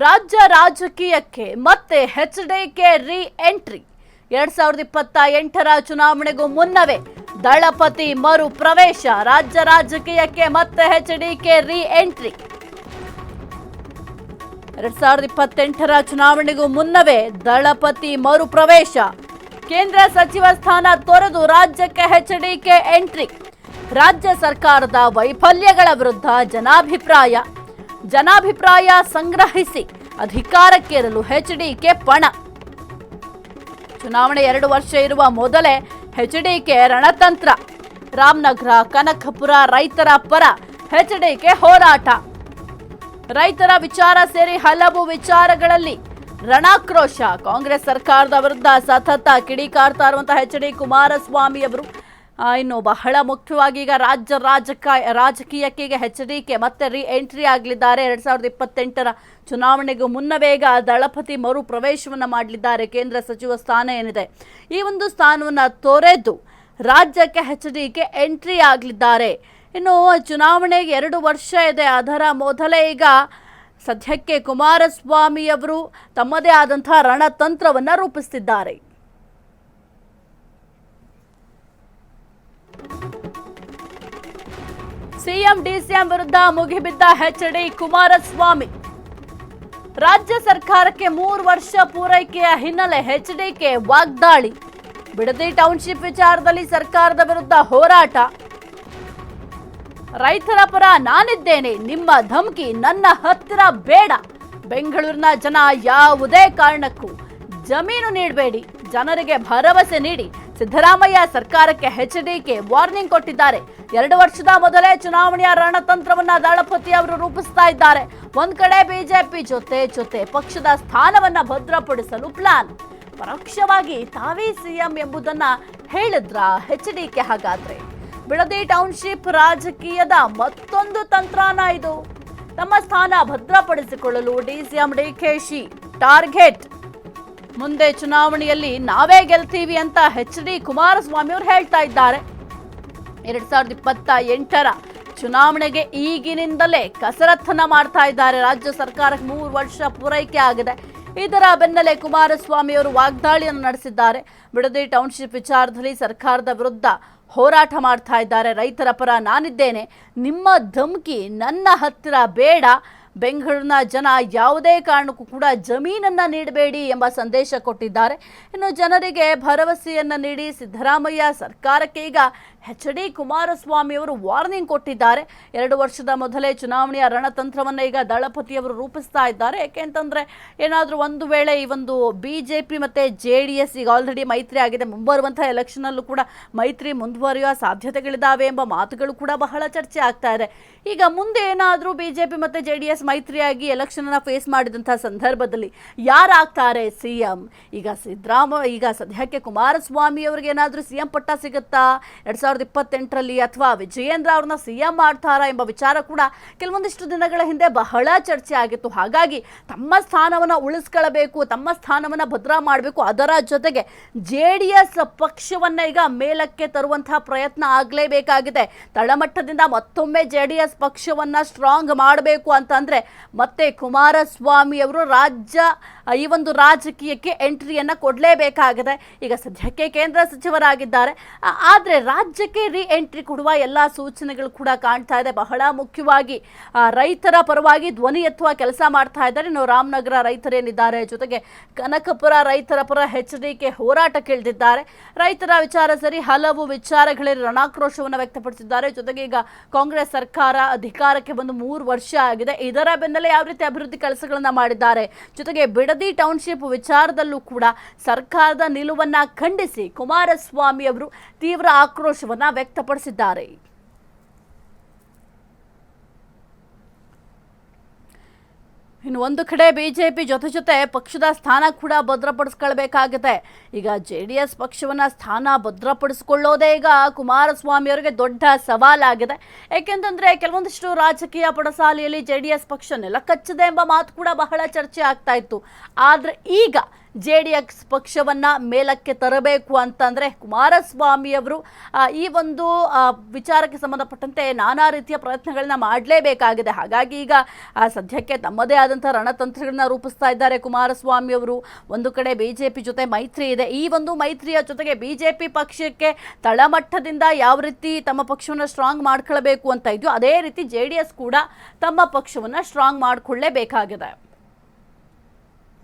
ರಾಜ್ಯ ರಾಜಕೀಯಕ್ಕೆ ಮತ್ತೆ ಎಚ್ಡಿಕೆ ರೀ ಎಂಟ್ರಿ 2028ರ ಚುನಾವಣೆಗೂ ಮುನ್ನವೇ ದಳಪತಿ ಮರು ಪ್ರವೇಶ. ರಾಜ್ಯ ರಾಜಕೀಯಕ್ಕೆ ಮತ್ತೆ ಎಚ್ಡಿಕೆ ರೀ ಎಂಟ್ರಿ. 2028ರ ಚುನಾವಣೆಗೂ ಮುನ್ನವೇ ದಳಪತಿ ಮರು ಪ್ರವೇಶ. ಕೇಂದ್ರ ಸಚಿವ ಸ್ಥಾನ ತೊರೆದು ರಾಜ್ಯಕ್ಕೆ ಎಚ್ಡಿಕೆ ಎಂಟ್ರಿ. ರಾಜ್ಯ ಸರ್ಕಾರದ ವೈಫಲ್ಯಗಳ ವಿರುದ್ಧ ಜನಾಭಿಪ್ರಾಯ ಸಂಗ್ರಹಿಸಿ ಅಧಿಕಾರಕ್ಕೇರಲು ಎಚ್ಡಿಕೆ ಪಣ. ಚುನಾವಣೆ 2 ವರ್ಷ ಇರುವ ಮೊದಲೇ ಎಚ್ಡಿಕೆ ರಣತಂತ್ರ. ರಾಮನಗರ, ಕನಕಪುರ ರೈತರ ಪರ ಎಚ್ಡಿಕೆ ಹೋರಾಟ. ರೈತರ ವಿಚಾರ ಸೇರಿ ಹಲವು ವಿಚಾರಗಳಲ್ಲಿ ರಣಾಕ್ರೋಶ. ಕಾಂಗ್ರೆಸ್ ಸರ್ಕಾರದ ವಿರುದ್ಧ ಸತತ ಕಿಡಿಕಾರ್ತಾ ಇರುವಂತಹ ಎಚ್.ಡಿ. ಕುಮಾರಸ್ವಾಮಿ ಅವರು ಇನ್ನು ಬಹಳ ಮುಖ್ಯವಾಗಿ ಈಗ ರಾಜಕೀಯಕ್ಕೆ ಈಗ ಎಚ್ಡಿಕೆ ಮತ್ತೆ ರೀ ಎಂಟ್ರಿ ಆಗಲಿದ್ದಾರೆ. 2028ರ ಚುನಾವಣೆಗೂ ಮುನ್ನವೇ ಈಗ ದಳಪತಿ ಮರು ಪ್ರವೇಶವನ್ನು ಮಾಡಲಿದ್ದಾರೆ. ಕೇಂದ್ರ ಸಚಿವ ಸ್ಥಾನ ಏನಿದೆ ಈ ಒಂದು ಸ್ಥಾನವನ್ನು ತೊರೆದು ರಾಜ್ಯಕ್ಕೆ ಎಚ್ಡಿಕೆ ಎಂಟ್ರಿ ಆಗಲಿದ್ದಾರೆ. ಇನ್ನು ಚುನಾವಣೆಗೆ 2 ವರ್ಷ ಇದೆ. ಅದರ ಮೊದಲೇ ಈಗ ಸದ್ಯಕ್ಕೆ ಕುಮಾರಸ್ವಾಮಿ ಅವರು ತಮ್ಮದೇ ಆದಂತಹ ರಣತಂತ್ರವನ್ನು ರೂಪಿಸುತ್ತಿದ್ದಾರೆ. ಸಿಎಂ ಡಿಸಿಎಂ ವಿರುದ್ಧ ಮುಗಿಬಿದ್ದ ಎಚ್.ಡಿ. ಕುಮಾರಸ್ವಾಮಿ. ರಾಜ್ಯ ಸರ್ಕಾರಕ್ಕೆ 3 ವರ್ಷ ಪೂರೈಕೆಯ ಹಿನ್ನೆಲೆ ಎಚ್ಡಿಕೆ ವಾಗ್ದಾಳಿ. ಬಿಡದಿ ಟೌನ್ಶಿಪ್ ವಿಚಾರದಲ್ಲಿ ಸರ್ಕಾರದ ವಿರುದ್ಧ ಹೋರಾಟ. ರೈತರ ಪರ ನಾನಿದ್ದೇನೆ, ನಿಮ್ಮ ಧಮಕಿ ನನ್ನ ಹತ್ತಿರ ಬೇಡ. ಬೆಂಗಳೂರಿನ ಜನ ಯಾವುದೇ ಕಾರಣಕ್ಕೂ ಜಮೀನು ನೀಡಬೇಡಿ. ಜನರಿಗೆ ಭರವಸೆ ನೀಡಿ ಸಿದ್ದರಾಮಯ್ಯ ಸರ್ಕಾರಕ್ಕೆ ಎಚ್ಡಿಕೆ ವಾರ್ನಿಂಗ್ ಕೊಟ್ಟಿದ್ದಾರೆ. 2 ವರ್ಷದ ಮೊದಲೇ ಚುನಾವಣೆಯ ರಣತಂತ್ರವನ್ನ ದಳಪತಿ ಅವರು ರೂಪಿಸ್ತಾ ಇದ್ದಾರೆ. ಒಂದ್ ಕಡೆ ಬಿಜೆಪಿ ಜೊತೆ ಪಕ್ಷದ ಸ್ಥಾನವನ್ನ ಭದ್ರಪಡಿಸಲು ಪ್ಲಾನ್. ಪರೋಕ್ಷವಾಗಿ ತಾವೇ ಸಿಎಂ ಎಂಬುದನ್ನ ಹೇಳಿದ್ರ ಎಚ್ಡಿಕೆ. ಹಾಗಾದ್ರೆ ಬಿಡದಿ ಟೌನ್ಶಿಪ್ ರಾಜಕೀಯದ ಮತ್ತೊಂದು ತಂತ್ರನ ಇದು. ತಮ್ಮ ಸ್ಥಾನ ಭದ್ರಪಡಿಸಿಕೊಳ್ಳಲು ಡಿಸಿಎಂ ಡಿಕೆಶಿ ಟಾರ್ಗೆಟ್. ಮುಂದೆ ಚುನಾವಣೆಯಲ್ಲಿ ನಾವೇ ಗೆಲ್ತೀವಿ ಅಂತ ಎಚ್.ಡಿ. ಕುಮಾರಸ್ವಾಮಿ ಅವರು ಹೇಳ್ತಾ ಇದ್ದಾರೆ. 2028ರ ಚುನಾವಣೆಗೆ ಈಗಿನಿಂದಲೇ ಕಸರತ್ತನ್ನ ಮಾಡ್ತಾ ಇದ್ದಾರೆ. ರಾಜ್ಯ ಸರ್ಕಾರಕ್ಕೆ 3 ವರ್ಷ ಪೂರೈಕೆ ಆಗಿದೆ. ಇದರ ಬೆನ್ನಲ್ಲೇ ಕುಮಾರಸ್ವಾಮಿ ಅವರು ವಾಗ್ದಾಳಿಯನ್ನು ನಡೆಸಿದ್ದಾರೆ. ಬಿಡದಿ ಟೌನ್ಶಿಪ್ ವಿಚಾರದಲ್ಲಿ ಸರ್ಕಾರದ ವಿರುದ್ಧ ಹೋರಾಟ ಮಾಡ್ತಾ ಇದ್ದಾರೆ. ರೈತರ ಪರ ನಾನಿದ್ದೇನೆ, ನಿಮ್ಮ ಧಮಕಿ ನನ್ನ ಹತ್ತಿರ ಬೇಡ. ಬೆಂಗಳೂರಿನ ಜನ ಯಾವುದೇ ಕಾರಣಕ್ಕೂ ಕೂಡ ಜಮೀನನ್ನು ನೀಡಬೇಡಿ ಎಂಬ ಸಂದೇಶ ಕೊಟ್ಟಿದ್ದಾರೆ. ಇನ್ನು ಜನರಿಗೆ ಭರವಸೆಯನ್ನು ನೀಡಿ ಸಿದ್ದರಾಮಯ್ಯ ಸರ್ಕಾರಕ್ಕೆ ಈಗ ಎಚ್.ಡಿ. ಕುಮಾರಸ್ವಾಮಿ ಅವರು ವಾರ್ನಿಂಗ್ ಕೊಟ್ಟಿದ್ದಾರೆ. 2 ವರ್ಷದ ಮೊದಲೇ ಚುನಾವಣೆಯ ರಣತಂತ್ರವನ್ನು ಈಗ ದಳಪತಿಯವರು ರೂಪಿಸ್ತಾ ಇದ್ದಾರೆ. ಯಾಕೆಂತಂದ್ರೆ ಏನಾದರೂ ಒಂದು ವೇಳೆ ಈ ಒಂದು ಬಿಜೆಪಿ ಮತ್ತೆ JDS ಈಗ ಆಲ್ರೆಡಿ ಮೈತ್ರಿ ಆಗಿದೆ. ಮುಂಬರುವಂತಹ ಎಲೆಕ್ಷನಲ್ಲೂ ಕೂಡ ಮೈತ್ರಿ ಮುಂದುವರಿಯುವ ಸಾಧ್ಯತೆಗಳಿದ್ದಾವೆ ಎಂಬ ಮಾತುಗಳು ಕೂಡ ಬಹಳ ಚರ್ಚೆ ಆಗ್ತಾ ಇದೆ. ಈಗ ಮುಂದೆ ಏನಾದರೂ ಬಿಜೆಪಿ ಮತ್ತೆ JDS ಮೈತ್ರಿಯಾಗಿ ಎಲೆಕ್ಷನ್ ಅನ್ನ ಫೇಸ್ ಮಾಡಿದಂತಹ ಸಂದರ್ಭದಲ್ಲಿ ಯಾರಾಗ್ತಾರೆ ಸಿಎಂ? ಈಗ ಸದ್ಯಕ್ಕೆ ಕುಮಾರಸ್ವಾಮಿ ಅವರಿಗೆ ಏನಾದರೂ ಸಿಎಂ ಪಟ್ಟ ಸಿಗುತ್ತಾ 2028ರಲ್ಲಿ, ಅಥವಾ ವಿಜಯೇಂದ್ರ ಅವ್ರನ್ನ ಸಿಎಂ ಮಾಡ್ತಾರಾ ಎಂಬ ವಿಚಾರ ಕೂಡ ಕೆಲವೊಂದಿಷ್ಟು ದಿನಗಳ ಹಿಂದೆ ಬಹಳ ಚರ್ಚೆ ಆಗಿತ್ತು. ಹಾಗಾಗಿ ತಮ್ಮ ಸ್ಥಾನವನ್ನು ಉಳಿಸ್ಕೊಳ್ಬೇಕು, ತಮ್ಮ ಸ್ಥಾನವನ್ನು ಭದ್ರ ಮಾಡಬೇಕು. ಅದರ ಜೊತೆಗೆ JDS ಪಕ್ಷವನ್ನ ಈಗ ಮೇಲಕ್ಕೆ ತರುವಂತಹ ಪ್ರಯತ್ನ ಆಗಲೇಬೇಕಾಗಿದೆ. ತಳಮಟ್ಟದಿಂದ ಮತ್ತೊಮ್ಮೆ JDS ಪಕ್ಷವನ್ನ ಸ್ಟ್ರಾಂಗ್ ಮಾಡಬೇಕು ಅಂತಂದ್ರೆ ಮತ್ತೆ ಕುಮಾರಸ್ವಾಮಿ ಅವರು ಈ ಒಂದು ರಾಜಕೀಯಕ್ಕೆ ಎಂಟ್ರಿಯನ್ನ ಕೊಡಲೇಬೇಕಾಗಿದೆ. ಈಗ ಸದ್ಯಕ್ಕೆ ಕೇಂದ್ರ ಸಚಿವರಾಗಿದ್ದಾರೆ. ಆದರೆ ರಾಜ್ಯಕ್ಕೆ ರೀ ಎಂಟ್ರಿ ಕೊಡುವ ಎಲ್ಲ ಸೂಚನೆಗಳು ಕೂಡ ಕಾಣ್ತಾ ಇದೆ. ಬಹಳ ಮುಖ್ಯವಾಗಿ ರೈತರ ಪರವಾಗಿ ಧ್ವನಿ ಎತ್ತುವ ಕೆಲಸ ಮಾಡ್ತಾ ಇದ್ದಾರೆ. ಇನ್ನು ರಾಮನಗರ ರೈತರೇನಿದ್ದಾರೆ, ಜೊತೆಗೆ ಕನಕಪುರ ರೈತರ ಪರ ಎಚ್ಡಿಕೆ ಹೋರಾಟಕ್ಕಿಳಿದಿದ್ದಾರೆ. ರೈತರ ವಿಚಾರ ಸರಿ ಹಲವು ವಿಚಾರಗಳಲ್ಲಿ ರಣಾಕ್ರೋಶವನ್ನು ವ್ಯಕ್ತಪಡಿಸಿದ್ದಾರೆ. ಜೊತೆಗೆ ಈಗ ಕಾಂಗ್ರೆಸ್ ಸರ್ಕಾರ ಅಧಿಕಾರಕ್ಕೆ ಬಂದು 3 ವರ್ಷ ಆಗಿದೆ. ಇದರ ಬೆನ್ನಲ್ಲೇ ಯಾವ ರೀತಿ ಅಭಿವೃದ್ಧಿ ಕೆಲಸಗಳನ್ನ ಮಾಡಿದ್ದಾರೆ. ಜೊತೆಗೆ ಬಿಡದಿ ಟೌನ್ಶಿಪ್ ವಿಚಾರದಲ್ಲೂ ಕೂಡ ಸರ್ಕಾರದ ನಿಲುವನ್ನ ಖಂಡಿಸಿ ಕುಮಾರಸ್ವಾಮಿ ಅವರು ತೀವ್ರ ಆಕ್ರೋಶವನ್ನ ವ್ಯಕ್ತಪಡಿಸಿದ್ದಾರೆ. ಇನ್ನು ಒಂದು ಕಡೆ ಬಿಜೆಪಿ ಜೊತೆ ಪಕ್ಷದ ಸ್ಥಾನ ಕೂಡ ಭದ್ರಪಡಿಸ್ಕೊಳ್ಬೇಕಾಗುತ್ತೆ. ಈಗ JDS ಪಕ್ಷವನ್ನ ಸ್ಥಾನ ಭದ್ರಪಡಿಸಿಕೊಳ್ಳೋದೇ ಈಗ ಕುಮಾರಸ್ವಾಮಿ ಅವರಿಗೆ ದೊಡ್ಡ ಸವಾಲಾಗಿದೆ. ಯಾಕೆಂತಂದ್ರೆ ಕೆಲವೊಂದಿಷ್ಟು ರಾಜಕೀಯ ಪಡಸಾಲೆಯಲ್ಲಿ JDS ಪಕ್ಷ ನೆಲಕಚ್ಚಿದೆ ಎಂಬ ಮಾತು ಕೂಡ ಬಹಳ ಚರ್ಚೆ ಆಗ್ತಾ ಇತ್ತು. ಆದ್ರೆ ಈಗ JDS ಪಕ್ಷವನ್ನ ಮೇಲಕ್ಕೆ ತರಬೇಕು ಅಂತಂದ್ರೆ ಕುಮಾರಸ್ವಾಮಿ ಅವರು ಈ ಒಂದು ವಿಚಾರಕ್ಕೆ ಸಂಬಂಧಪಟ್ಟಂತೆ ನಾನಾ ರೀತಿಯ ಪ್ರಯತ್ನಗಳನ್ನ ಮಾಡಲೇಬೇಕಾಗಿದೆ. ಹಾಗಾಗಿ ಈಗ ಸದ್ಯಕ್ಕೆ ತಮ್ಮದೇ ಆದಂತಹ ರಣತಂತ್ರಗಳನ್ನ ರೂಪಿಸ್ತಾ ಇದ್ದಾರೆ ಕುಮಾರಸ್ವಾಮಿ ಅವರು. ಒಂದು ಕಡೆ ಬಿಜೆಪಿ ಜೊತೆ ಮೈತ್ರಿ ಇದೆ. ಈ ಒಂದು ಮೈತ್ರಿಯ ಜೊತೆಗೆ ಬಿಜೆಪಿ ಪಕ್ಷಕ್ಕೆ ತಳಮಟ್ಟದಿಂದ ಯಾವ ರೀತಿ ತಮ್ಮ ಪಕ್ಷವನ್ನ ಸ್ಟ್ರಾಂಗ್ ಮಾಡ್ಕೊಳ್ಬೇಕು ಅಂತ ಇದೆಯೋ ಅದೇ ರೀತಿ JDS ಕೂಡ ತಮ್ಮ ಪಕ್ಷವನ್ನ ಸ್ಟ್ರಾಂಗ್ ಮಾಡ್ಕೊಳ್ಳೇಬೇಕಾಗಿದೆ.